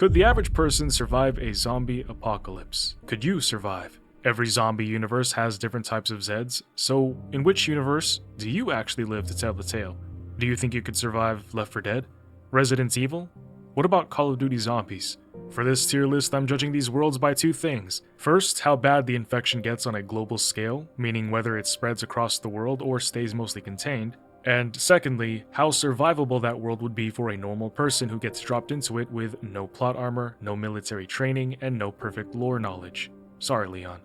Could the average person survive a zombie apocalypse? Could you survive? Every zombie universe has different types of Zeds, so in which universe do you actually live to tell the tale? Do you think you could survive Left 4 Dead? Resident Evil? What about Call of Duty Zombies? For this tier list, I'm judging these worlds by two things. First, how bad the infection gets on a global scale, meaning whether it spreads across the world or stays mostly contained. And secondly, how survivable that world would be for a normal person who gets dropped into it with no plot armor, no military training, and no perfect lore knowledge. Sorry, Leon.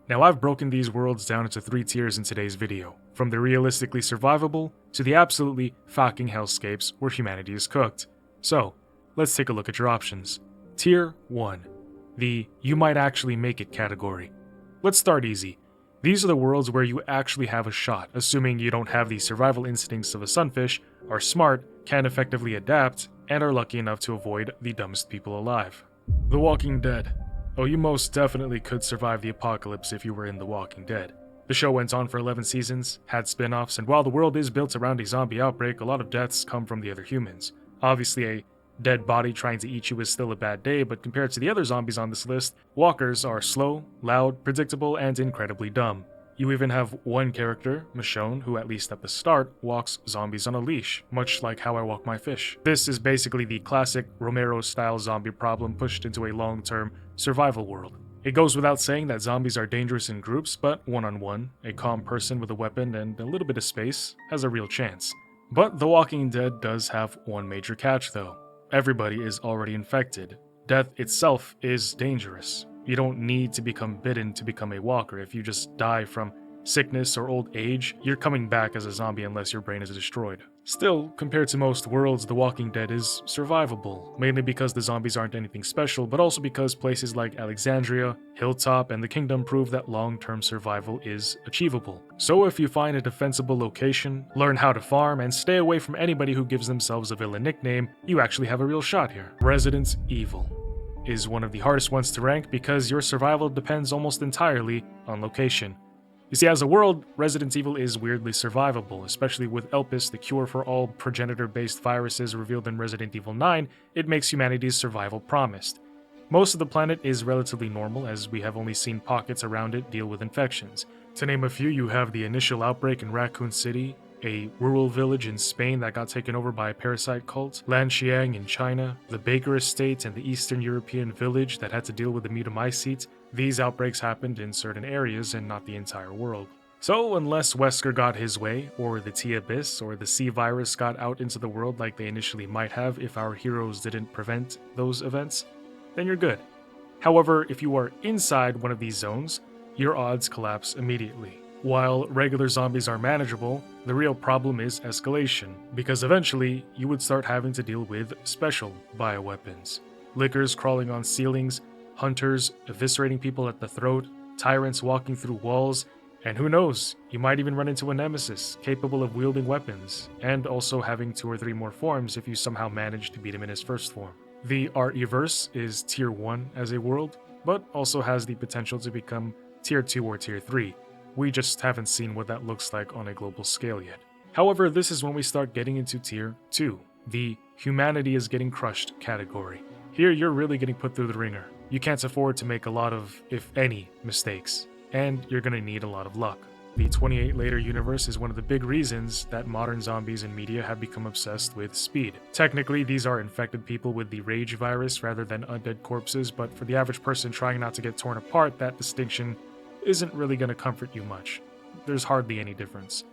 Now, I've broken these worlds down into 3 tiers in today's video, from the realistically survivable to the absolutely fucking hellscapes where humanity is cooked. So, let's take a look at your options. Tier 1. The you might actually make it category. Let's start easy. These are the worlds where you actually have a shot, assuming you don't have the survival instincts of a sunfish, are smart, can effectively adapt, and are lucky enough to avoid the dumbest people alive. The Walking Dead. Oh, you most definitely could survive the apocalypse if you were in The Walking Dead. The show went on for 11 seasons, had spin-offs, and while the world is built around a zombie outbreak, a lot of deaths come from the other humans. Obviously, a dead body trying to eat you is still a bad day, but compared to the other zombies on this list, walkers are slow, loud, predictable, and incredibly dumb. You even have one character, Michonne, who at least at the start, walks zombies on a leash, much like how I walk my fish. This is basically the classic Romero-style zombie problem pushed into a long-term survival world. It goes without saying that zombies are dangerous in groups, but one-on-one, a calm person with a weapon and a little bit of space has a real chance. But The Walking Dead does have one major catch though. Everybody is already infected. Death itself is dangerous. You don't need to become bitten to become a walker. If you just die from sickness or old age, you're coming back as a zombie unless your brain is destroyed. Still, compared to most worlds, The Walking Dead is survivable, mainly because the zombies aren't anything special, but also because places like Alexandria, Hilltop, and the Kingdom prove that long-term survival is achievable. So if you find a defensible location, learn how to farm, and stay away from anybody who gives themselves a villain nickname, you actually have a real shot here. Resident Evil is one of the hardest ones to rank because your survival depends almost entirely on location. You see, as a world, Resident Evil is weirdly survivable, especially with Elpis, the cure for all progenitor-based viruses revealed in Resident Evil 9, it makes humanity's survival promised. Most of the planet is relatively normal, as we have only seen pockets around it deal with infections. To name a few, you have the initial outbreak in Raccoon City, a rural village in Spain that got taken over by a parasite cult, Lanxiang in China, the Baker Estate, and the Eastern European village that had to deal with the mutamycete. These outbreaks happened in certain areas and not the entire world. So unless Wesker got his way, or the T-Abyss, or the C-Virus got out into the world like they initially might have if our heroes didn't prevent those events, then you're good. However, if you are inside one of these zones, your odds collapse immediately. While regular zombies are manageable, the real problem is escalation, because eventually you would start having to deal with special bioweapons. Lickers crawling on ceilings, hunters eviscerating people at the throat, tyrants walking through walls, and who knows, you might even run into a nemesis capable of wielding weapons, and also having 2 or 3 more forms if you somehow manage to beat him in his first form. The RE-verse is tier 1 as a world, but also has the potential to become tier 2 or tier 3. We just haven't seen what that looks like on a global scale yet. However, this is when we start getting into tier 2, the humanity is getting crushed category. Here you're really getting put through the ringer. You can't afford to make a lot of, if any, mistakes, and you're gonna need a lot of luck. The 28 Later universe is one of the big reasons that modern zombies and media have become obsessed with speed. Technically, these are infected people with the rage virus rather than undead corpses, but for the average person trying not to get torn apart, that distinction isn't really gonna comfort you much. There's hardly any difference.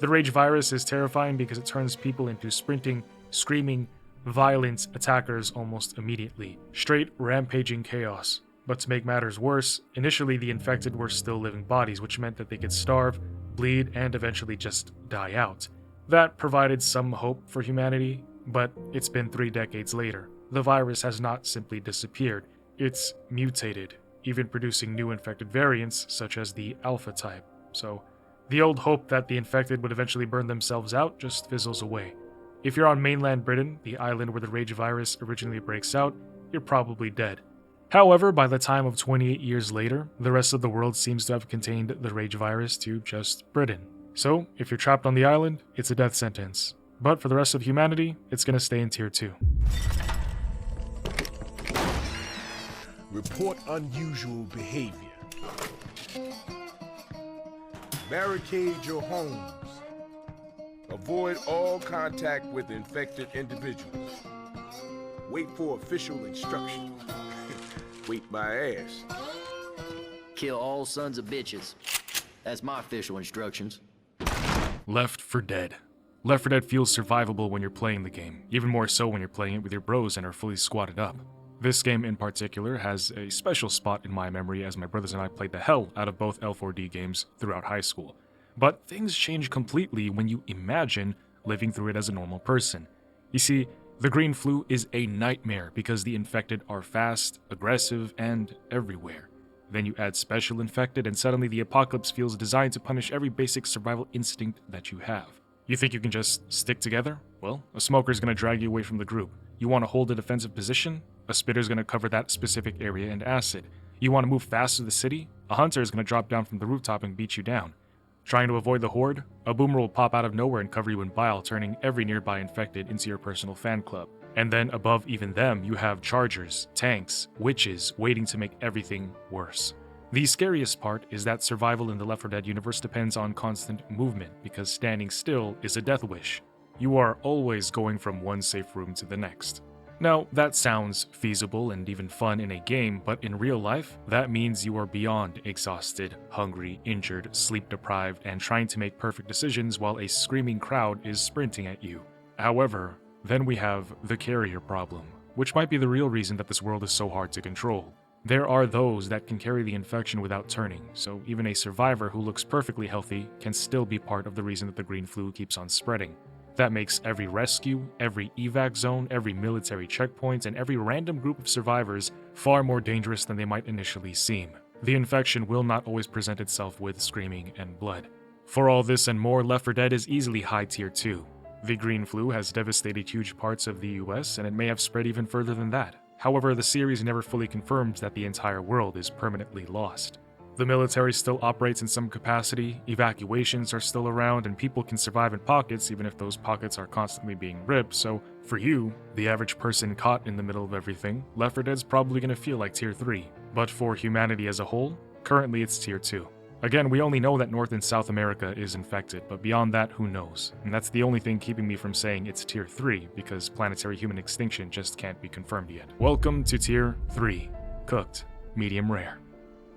The rage virus is terrifying because it turns people into sprinting, screaming, violent attackers almost immediately. Straight rampaging chaos. But to make matters worse, initially the infected were still living bodies, which meant that they could starve, bleed, and eventually just die out. That provided some hope for humanity, but it's been 3 decades later. The virus has not simply disappeared, it's mutated, even producing new infected variants such as the Alpha type. So, the old hope that the infected would eventually burn themselves out just fizzles away. If you're on mainland Britain, the island where the rage virus originally breaks out, you're probably dead. However, by the time of 28 years later, the rest of the world seems to have contained the rage virus to just Britain. So, if you're trapped on the island, it's a death sentence. But for the rest of humanity, it's gonna stay in tier 2. Report unusual behavior. Barricade your homes. Avoid all contact with infected individuals. Wait for official instructions. Wait my ass. Kill all sons of bitches. That's my official instructions. Left 4 Dead. Left 4 Dead feels survivable when you're playing the game, even more so when you're playing it with your bros and are fully squatted up. This game in particular has a special spot in my memory as my brothers and I played the hell out of both L4D games throughout high school. But things change completely when you imagine living through it as a normal person. You see, the green flu is a nightmare because the infected are fast, aggressive, and everywhere. Then you add special infected and suddenly the apocalypse feels designed to punish every basic survival instinct that you have. You think you can just stick together? Well, a smoker's gonna drag you away from the group. You want to hold a defensive position? A spitter's gonna cover that specific area in acid. You want to move fast to the city? A hunter is gonna drop down from the rooftop and beat you down. Trying to avoid the horde? A boomer will pop out of nowhere and cover you in bile, turning every nearby infected into your personal fan club. And then above even them, you have chargers, tanks, witches waiting to make everything worse. The scariest part is that survival in the Left 4 Dead universe depends on constant movement, because standing still is a death wish. You are always going from one safe room to the next. Now, that sounds feasible and even fun in a game, but in real life, that means you are beyond exhausted, hungry, injured, sleep-deprived, and trying to make perfect decisions while a screaming crowd is sprinting at you. However, then we have the carrier problem, which might be the real reason that this world is so hard to control. There are those that can carry the infection without turning, so even a survivor who looks perfectly healthy can still be part of the reason that the green flu keeps on spreading. That makes every rescue, every evac zone, every military checkpoint, and every random group of survivors far more dangerous than they might initially seem. The infection will not always present itself with screaming and blood. For all this and more, Left 4 Dead is easily high tier 2. The green flu has devastated huge parts of the US, and it may have spread even further than that. However, the series never fully confirms that the entire world is permanently lost. The military still operates in some capacity, evacuations are still around, and people can survive in pockets even if those pockets are constantly being ripped, so for you, the average person caught in the middle of everything, Left 4 Dead's probably gonna feel like tier 3. But for humanity as a whole, currently it's tier 2. Again, we only know that North and South America is infected, but beyond that, who knows? And that's the only thing keeping me from saying it's tier 3, because planetary human extinction just can't be confirmed yet. Welcome to tier 3. Cooked. Medium rare.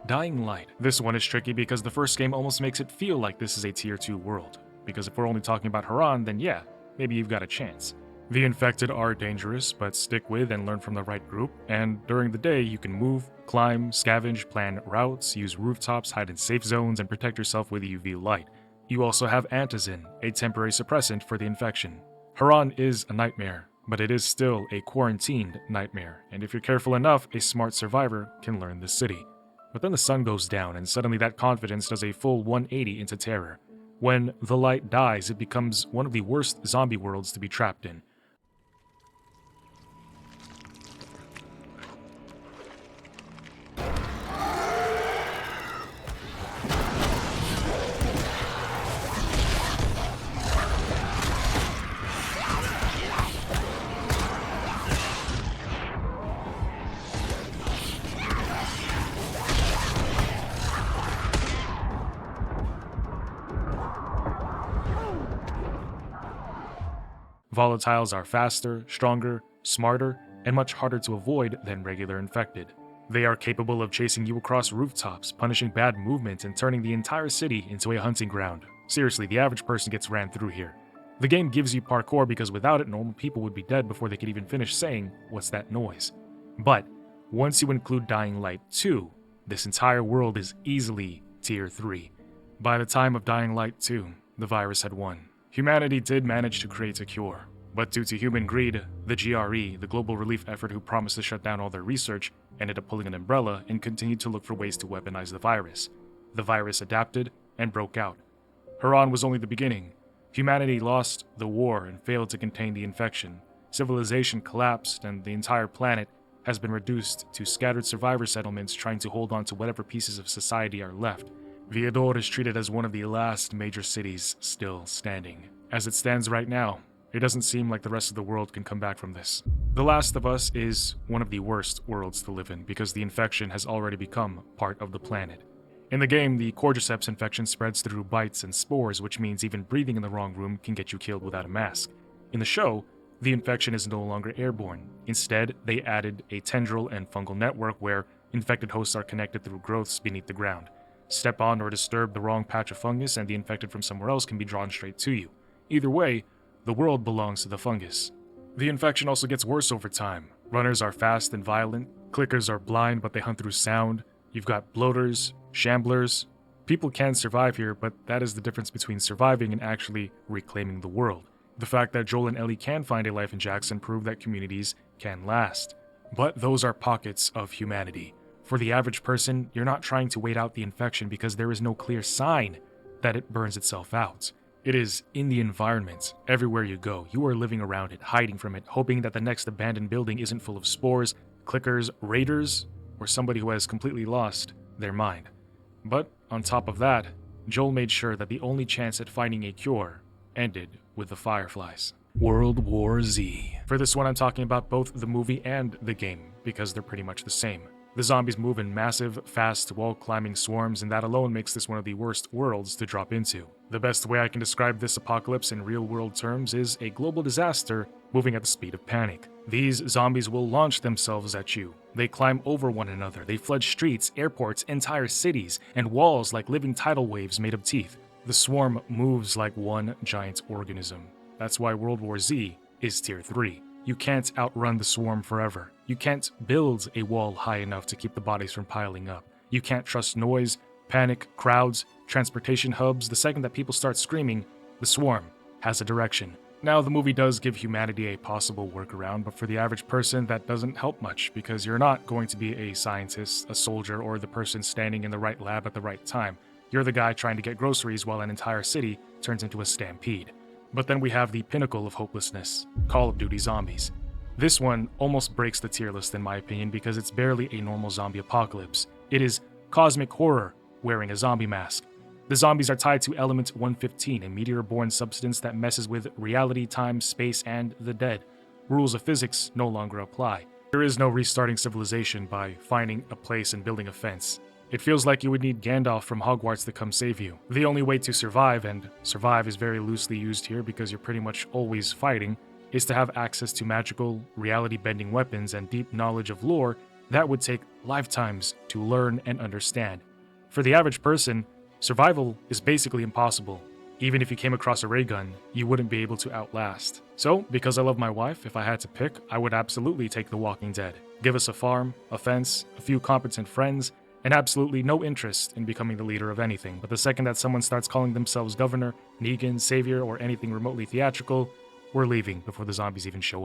Dying Light. This one is tricky because the first game almost makes it feel like this is a tier 2 world. Because if we're only talking about Haran, then yeah, maybe you've got a chance. The infected are dangerous, but stick with and learn from the right group, and during the day you can move, climb, scavenge, plan routes, use rooftops, hide in safe zones, and protect yourself with UV light. You also have Antizin, a temporary suppressant for the infection. Haran is a nightmare, but it is still a quarantined nightmare, and if you're careful enough, a smart survivor can learn the city. But then the sun goes down, and suddenly that confidence does a full 180 into terror. When the light dies, it becomes one of the worst zombie worlds to be trapped in. Volatiles are faster, stronger, smarter, and much harder to avoid than regular infected. They are capable of chasing you across rooftops, punishing bad movement, and turning the entire city into a hunting ground. Seriously, the average person gets ran through here. The game gives you parkour because without it, normal people would be dead before they could even finish saying, "What's that noise?" But once you include Dying Light 2, this entire world is easily tier 3. By the time of Dying Light 2, the virus had won. Humanity did manage to create a cure, but due to human greed, the GRE, the global relief effort who promised to shut down all their research, ended up pulling an umbrella and continued to look for ways to weaponize the virus. The virus adapted and broke out. Haran was only the beginning. Humanity lost the war and failed to contain the infection. Civilization collapsed, and the entire planet has been reduced to scattered survivor settlements trying to hold on to whatever pieces of society are left. Viador is treated as one of the last major cities still standing. As it stands right now, It doesn't seem like the rest of the world can come back from this. The Last of Us is one of the worst worlds to live in because the infection has already become part of the planet. In the game, the cordyceps infection spreads through bites and spores, which means even breathing in the wrong room can get you killed without a mask. In the show, the infection is no longer airborne. Instead, they added a tendril and fungal network where infected hosts are connected through growths beneath the ground. Step on or disturb the wrong patch of fungus and the infected from somewhere else can be drawn straight to you. Either way, the world belongs to the fungus. The infection also gets worse over time. Runners are fast and violent, clickers are blind but they hunt through sound, you've got bloaters, shamblers. People can survive here, but that is the difference between surviving and actually reclaiming the world. The fact that Joel and Ellie can find a life in Jackson prove that communities can last. But those are pockets of humanity. For the average person, you're not trying to wait out the infection because there is no clear sign that it burns itself out. It is in the environment. Everywhere you go, you are living around it, hiding from it, hoping that the next abandoned building isn't full of spores, clickers, raiders, or somebody who has completely lost their mind. But on top of that, Joel made sure that the only chance at finding a cure ended with the Fireflies. World War Z. For this one, I'm talking about both the movie and the game, because they're pretty much the same. The zombies move in massive, fast, wall-climbing swarms, and that alone makes this one of the worst worlds to drop into. The best way I can describe this apocalypse in real-world terms is a global disaster moving at the speed of panic. These zombies will launch themselves at you. They climb over one another. They flood streets, airports, entire cities, and walls like living tidal waves made of teeth. The swarm moves like one giant organism. That's why World War Z is Tier 3. You can't outrun the swarm forever. You can't build a wall high enough to keep the bodies from piling up. You can't trust noise, panic, crowds, transportation hubs. The second that people start screaming, the swarm has a direction. Now, the movie does give humanity a possible workaround, but for the average person, that doesn't help much because you're not going to be a scientist, a soldier, or the person standing in the right lab at the right time. You're the guy trying to get groceries while an entire city turns into a stampede. But then we have the pinnacle of hopelessness, Call of Duty Zombies. This one almost breaks the tier list in my opinion because it's barely a normal zombie apocalypse. It is cosmic horror wearing a zombie mask. The zombies are tied to Element 115, a meteor-borne substance that messes with reality, time, space, and the dead. Rules of physics no longer apply. There is no restarting civilization by finding a place and building a fence. It feels like you would need Gandalf from Hogwarts to come save you. The only way to survive, and survive is very loosely used here because you're pretty much always fighting, is to have access to magical, reality-bending weapons and deep knowledge of lore that would take lifetimes to learn and understand. For the average person, survival is basically impossible. Even if you came across a ray gun, you wouldn't be able to outlast. So, because I love my wife, if I had to pick, I would absolutely take The Walking Dead. Give us a farm, a fence, a few competent friends, and absolutely no interest in becoming the leader of anything. But the second that someone starts calling themselves governor, Negan, savior, or anything remotely theatrical, we're leaving before the zombies even show up.